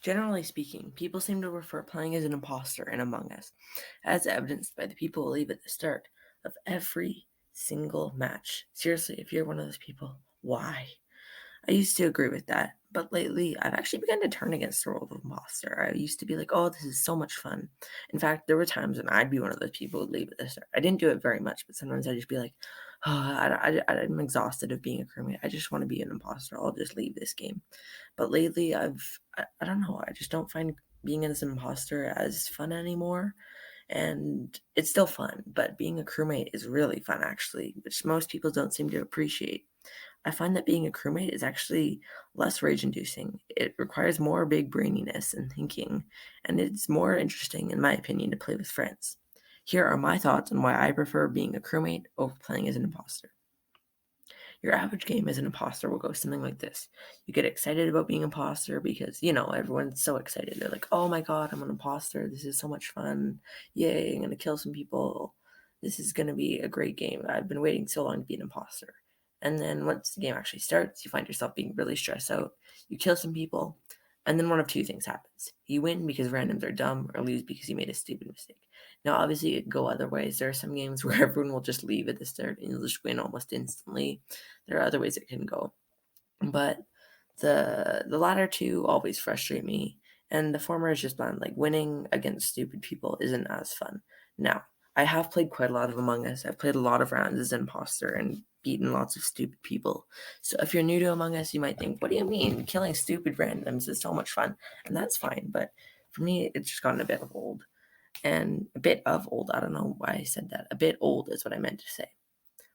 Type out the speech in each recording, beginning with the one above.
Generally speaking, people seem to prefer playing as an imposter in Among Us, as evidenced by the people who leave at the start of every single match. Seriously, if you're one of those people, why? I used to agree with that, but lately I've actually begun to turn against the role of imposter. I used to be like, oh, this is so much fun. In fact, there were times when I'd be one of those people who'd leave at the start. I didn't do it very much, but sometimes I'd just be like, oh, I'm exhausted of being a crewmate. I just want to be an imposter. I'll just leave this game. But lately, I don't know, I just don't find being as an imposter as fun anymore. And it's still fun, but being a crewmate is really fun, actually, which most people don't seem to appreciate. I find that being a crewmate is actually less rage inducing. It requires more big braininess and thinking, and it's more interesting, in my opinion, to play with friends. Here are my thoughts on why I prefer being a crewmate over playing as an imposter. Your average game as an imposter will go something like this. You get excited about being an imposter because, everyone's so excited. They're like, oh my god, I'm an imposter. This is so much fun. Yay, I'm going to kill some people. This is going to be a great game. I've been waiting so long to be an imposter. And then once the game actually starts, you find yourself being really stressed out. You kill some people, and then one of two things happens. You win because randoms are dumb, or lose because you made a stupid mistake. Now, obviously, it could go other ways. There are some games where everyone will just leave at the start and you'll just win almost instantly. There are other ways it can go. But the latter two always frustrate me, and the former is just bland. Like winning against stupid people isn't as fun. Now, I have played quite a lot of Among Us. I've played a lot of rounds as imposter and beaten lots of stupid people. So if you're new to Among Us, you might think, what do you mean? Killing stupid randoms is so much fun. And that's fine. But for me, it's just gotten a bit of old. And a bit of old. I don't know why I said that. A bit old is what I meant to say.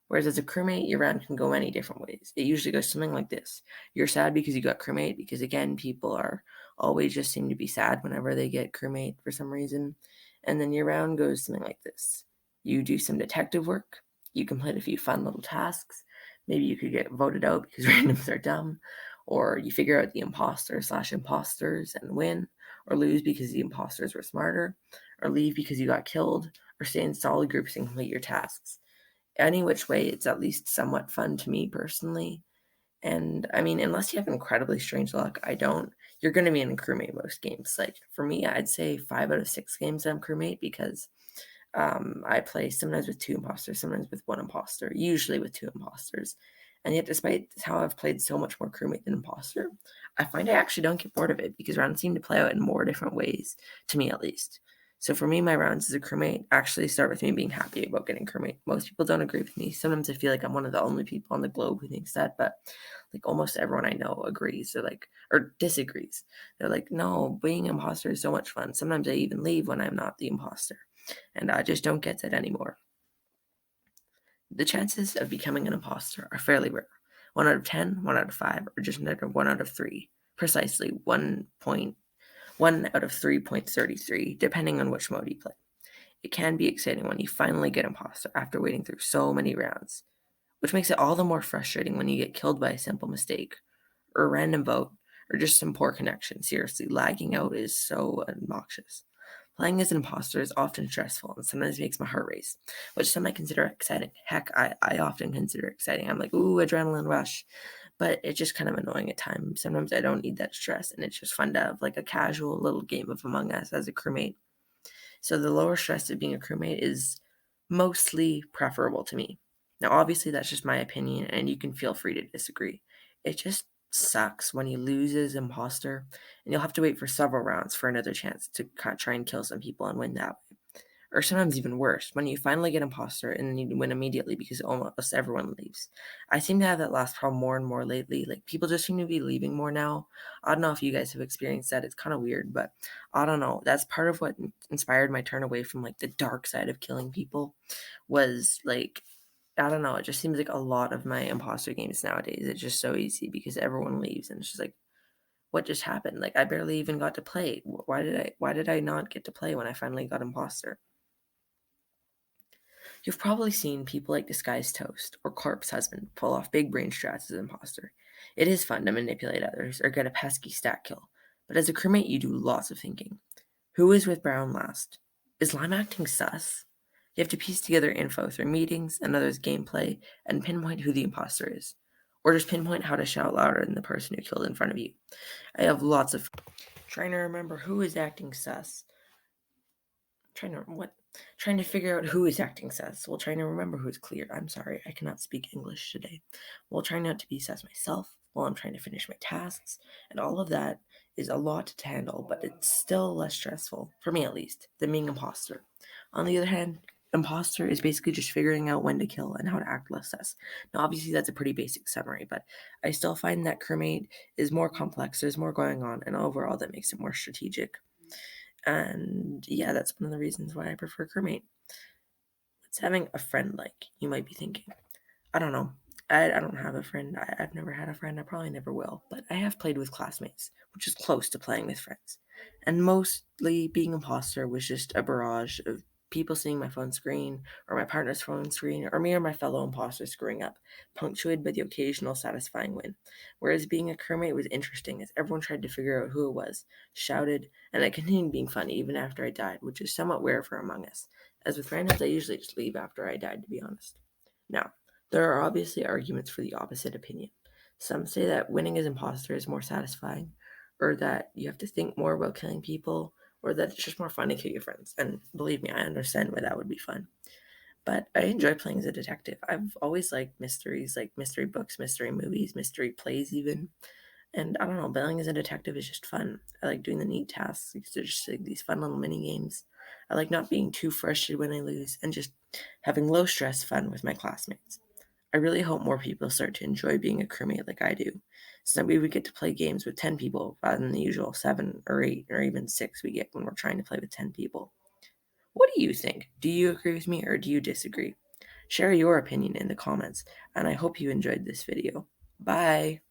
Whereas as a crewmate, your round can go many different ways. It usually goes something like this. You're sad because you got crewmate, because again, people are always just seem to be sad whenever they get crewmate for some reason. And then your round goes something like this. You do some detective work, you complete a few fun little tasks. Maybe you could get voted out because randoms are dumb, or you figure out the imposter/imposters and win, or lose because the imposters were smarter, or leave because you got killed, or stay in solid groups and complete your tasks. Any which way, it's at least somewhat fun to me personally. And I mean, unless you have incredibly strange luck, you're going to be in a crewmate most games. Like for me, I'd say 5 out of 6 games I'm crewmate because I play sometimes with 2 imposters, sometimes with 1 imposter, usually with 2 imposters. And yet, despite how I've played so much more crewmate than imposter, I find I actually don't get bored of it because rounds seem to play out in more different ways, to me at least. So for me, my rounds as a crewmate actually start with me being happy about getting crewmate. Most people don't agree with me. Sometimes I feel like I'm one of the only people on the globe who thinks that, but like almost everyone I know agrees. They're like, or disagrees. They're like, no, being an imposter is so much fun. Sometimes I even leave when I'm not the imposter, and I just don't get that anymore. The chances of becoming an imposter are fairly rare. 1 out of 10, 1 out of 5, or just another 1 out of 3. Precisely 1 out of 3.33, depending on which mode you play. It can be exciting when you finally get imposter after waiting through so many rounds, which makes it all the more frustrating when you get killed by a simple mistake, or a random vote, or just some poor connection. Seriously, lagging out is so obnoxious. Playing as an imposter is often stressful and sometimes makes my heart race, which some might consider exciting. Heck, I often consider exciting. I'm like, ooh, adrenaline rush. But it's just kind of annoying at times. Sometimes I don't need that stress, and it's just fun to have like a casual little game of Among Us as a crewmate. So the lower stress of being a crewmate is mostly preferable to me. Now, obviously, that's just my opinion, and you can feel free to disagree. It just sucks when you lose as imposter, and you'll have to wait for several rounds for another chance to try and kill some people and win that way. Or sometimes even worse, when you finally get imposter and then you win immediately because almost everyone leaves. I seem to have that last problem more and more lately. Like people just seem to be leaving more now. I don't know if you guys have experienced that. It's kind of weird, but I don't know. That's part of what inspired my turn away from like the dark side of killing people was like I don't know, it just seems like a lot of my imposter games nowadays, it's just so easy because everyone leaves and it's just like what just happened? Like I barely even got to play. Why did I not get to play when I finally got imposter? You've probably seen people like Disguised Toast or Corpse Husband pull off big brain strats as imposter. It is fun to manipulate others or get a pesky stat kill, but as a crewmate you do lots of thinking. Who is with Brown last? Is Lime acting sus? You have to piece together info through meetings and others' gameplay and pinpoint who the imposter is. Or just pinpoint how to shout louder than the person who killed in front of you. I have lots of Trying to remember who is acting sus. Trying to figure out who is acting sus while trying to remember who's clear. I'm sorry, I cannot speak English today. While trying not to be sus myself, while I'm trying to finish my tasks, and all of that is a lot to handle, but it's still less stressful, for me at least, than being imposter. On the other hand, imposter is basically just figuring out when to kill and how to act less sus. Now, obviously, that's a pretty basic summary, but I still find that Crewmate is more complex, there's more going on, and overall, that makes it more strategic. And yeah, that's one of the reasons why I prefer Crewmate. What's having a friend like, you might be thinking? I don't know. I don't have a friend. I've never had a friend. I probably never will. But I have played with classmates, which is close to playing with friends. And mostly being imposter was just a barrage of people seeing my phone screen, or my partner's phone screen, or me or my fellow imposter screwing up, punctuated by the occasional satisfying win. Whereas being a crewmate was interesting, as everyone tried to figure out who it was, shouted, and I continued being funny even after I died, which is somewhat rare for Among Us. As with randoms, I usually just leave after I died, to be honest. Now, there are obviously arguments for the opposite opinion. Some say that winning as imposter is more satisfying, or that you have to think more about killing people, or that it's just more fun to kill your friends. And believe me, I understand why that would be fun. But I enjoy playing as a detective. I've always liked mysteries, like mystery books, mystery movies, mystery plays, even. And I don't know, playing as a detective is just fun. I like doing the neat tasks. There's just like these fun little mini games. I like not being too frustrated when I lose and just having low stress fun with my classmates. I really hope more people start to enjoy being a crewmate like I do, so that we would get to play games with 10 people rather than the usual 7 or 8 or even 6 we get when we're trying to play with 10 people. What do you think? Do you agree with me or do you disagree? Share your opinion in the comments, and I hope you enjoyed this video. Bye!